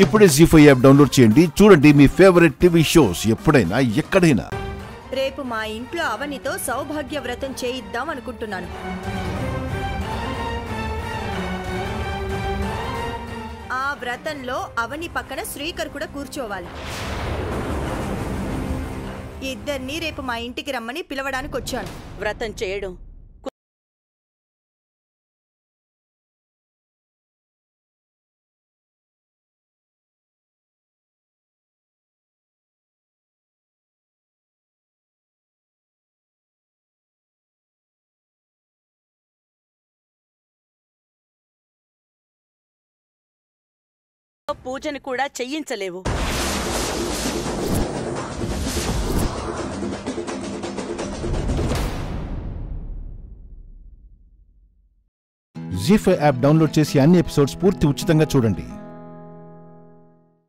ఇప్పుడే జీ5 app download చేయండి. చూడండి మీ ఫేవరెట్ టీవీ షోస్ ఎప్పుడైనా ఎక్కడైనా. రేపు మా ఇంట్లో అవనితో సౌభాగ్య వ్రతం చేయిద్దాం అనుకుంటున్నాను. ఆ వ్రతంలో అవని పక్కన శ్రీకర్ కూడా కూర్చోవాలి. ఇద్దరిని రేపు మా ఇంటికి రమ్మని పిలవడానికి వచ్చాను. వ్రతం చేయడం పూజను కూడా చెయ్యించలేవు. జీ5 యాప్ డౌన్లోడ్ చేసి అన్ని ఎపిసోడ్స్ పూర్తి ఉచితంగా చూడండి.